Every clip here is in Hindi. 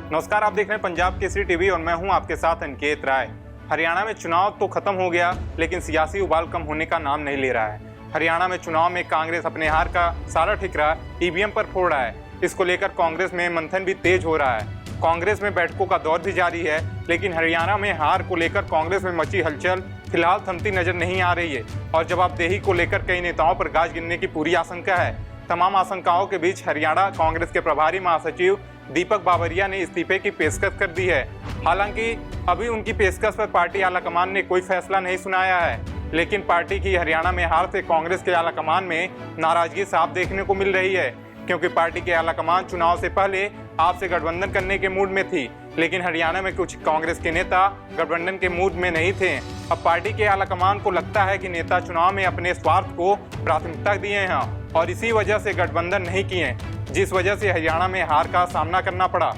नमस्कार, आप देख रहे हैं पंजाब केसरी टीवी और मैं हूं आपके साथ अनिकेत राय। हरियाणा में चुनाव तो खत्म हो गया, लेकिन सियासी उबाल कम होने का नाम नहीं ले रहा है। हरियाणा में चुनाव में कांग्रेस अपने हार का सारा ठिकरा ईवीएम पर फोड़ रहा है। इसको लेकर कांग्रेस में मंथन भी तेज हो रहा है। कांग्रेस में बैठकों का दौर भी जारी है, लेकिन हरियाणा में हार को लेकर कांग्रेस में मची हलचल फिलहाल थमती नजर नहीं आ रही है और जवाबदेही को लेकर कई नेताओं पर गाज गिरने की पूरी आशंका है। तमाम आशंकाओं के बीच हरियाणा कांग्रेस के प्रभारी महासचिव दीपक बावरिया ने इस्तीफे की पेशकश कर दी है। हालांकि अभी उनकी पेशकश पर पार्टी आलाकमान ने कोई फैसला नहीं सुनाया है, लेकिन पार्टी की हरियाणा में हार से कांग्रेस के आलाकमान में नाराजगी साफ देखने को मिल रही है, क्योंकि पार्टी के आलाकमान चुनाव से पहले आपसे गठबंधन करने के मूड में थी, लेकिन हरियाणा में कुछ कांग्रेस के नेता गठबंधन के मूड में नहीं थे। अब पार्टी के आलाकमान को लगता है कि नेता चुनाव में अपने स्वार्थ को प्राथमिकता दिए हैं और इसी वजह से गठबंधन नहीं किए, जिस वजह से हरियाणा में हार का सामना करना पड़ा।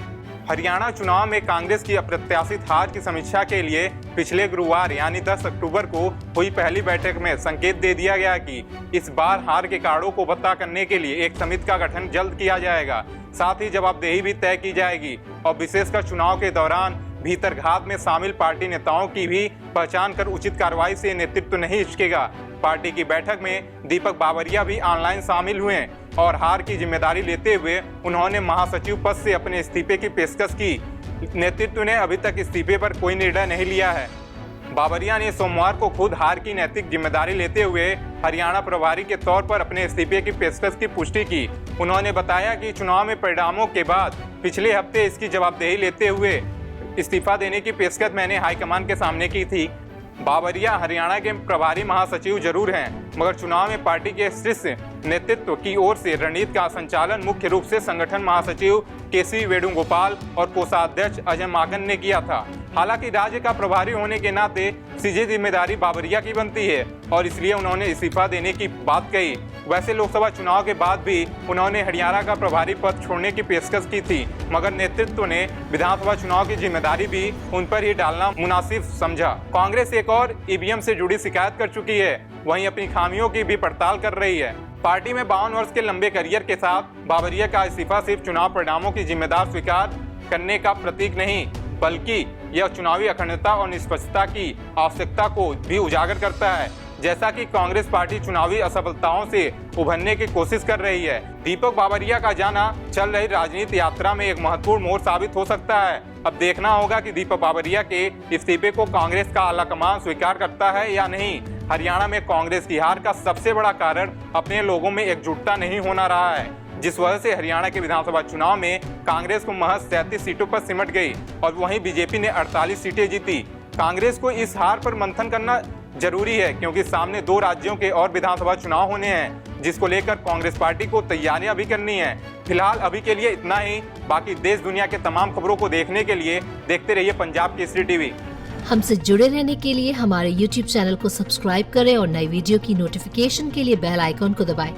हरियाणा चुनाव में कांग्रेस की अप्रत्याशित हार की समीक्षा के लिए पिछले गुरुवार यानी 10 अक्टूबर को हुई पहली बैठक में संकेत दे दिया गया कि इस बार हार के कारणों को पता करने के लिए एक समिति का गठन जल्द किया जाएगा। साथ ही जवाबदेही भी तय की जाएगी और विशेषकर चुनाव के दौरान भीतरघात में शामिल पार्टी नेताओं की भी पहचान कर उचित कार्रवाई से नेतृत्व नहीं हिचकेगा। पार्टी की बैठक में दीपक बावरिया भी ऑनलाइन शामिल हुए और हार की जिम्मेदारी लेते हुए उन्होंने महासचिव पद से अपने इस्तीफे की पेशकश की। नेतृत्व ने अभी तक इस्तीफे पर कोई निर्णय नहीं लिया है। बावरिया ने सोमवार को खुद हार की नैतिक जिम्मेदारी लेते हुए हरियाणा प्रभारी के तौर पर अपने इस्तीफे की पेशकश की पुष्टि की। उन्होंने बताया कि चुनाव में परिणामों के बाद पिछले हफ्ते इसकी जवाबदेही लेते हुए इस्तीफा देने की पेशकश मैंने हाईकमान के सामने की थी। बावरिया हरियाणा के प्रभारी महासचिव जरूर हैं, मगर चुनाव में पार्टी के शीर्ष नेतृत्व की ओर से रणनीति का संचालन मुख्य रूप से संगठन महासचिव केसी वेणुगोपाल और कोषाध्यक्ष अजय माकन ने किया था। हालांकि राज्य का प्रभारी होने के नाते सीधी जिम्मेदारी बावरिया की बनती है और इसलिए उन्होंने इस्तीफा देने की बात कही। वैसे लोकसभा चुनाव के बाद भी उन्होंने हरियाणा का प्रभारी पद छोड़ने की पेशकश की थी, मगर नेतृत्व ने विधानसभा चुनाव की जिम्मेदारी भी उन पर ही डालना मुनासिब समझा। कांग्रेस एक और ईवीएम से जुड़ी शिकायत कर चुकी है, वहीं अपनी खामियों की भी पड़ताल कर रही है। पार्टी में 52 वर्ष के लंबे करियर के साथ बावरिया का इस्तीफा सिर्फ चुनाव परिणामों की जिम्मेदार स्वीकार करने का प्रतीक नहीं, बल्कि यह चुनावी अखंडता और निष्पक्षता की आवश्यकता को भी उजागर करता है। जैसा कि कांग्रेस पार्टी चुनावी असफलताओं से उभरने की कोशिश कर रही है, दीपक बावरिया का जाना चल रही राजनीति यात्रा में एक महत्वपूर्ण मोड़ साबित हो सकता है। अब देखना होगा कि दीपक बावरिया के इस्तीफे को कांग्रेस का आलाकमान स्वीकार करता है या नहीं। हरियाणा में कांग्रेस की हार का सबसे बड़ा कारण अपने लोगों में एकजुटता नहीं होना रहा है, जिस वजह से हरियाणा के विधानसभा चुनाव में कांग्रेस को महज 37 सीटों पर सिमट गई और वहीं बीजेपी ने 48 सीटें जीती। कांग्रेस को इस हार पर मंथन करना जरूरी है, क्योंकि सामने 2 राज्यों के और विधानसभा चुनाव होने हैं, जिसको लेकर कांग्रेस पार्टी को तैयारियां भी करनी है। फिलहाल अभी के लिए इतना ही। बाकी देश दुनिया के तमाम खबरों को देखने के लिए देखते रहिए पंजाब केसरी टीवी। हमसे जुड़े रहने के लिए हमारे YouTube चैनल को सब्सक्राइब करें और नई वीडियो की नोटिफिकेशन के लिए बेल आइकॉन को दबाएं।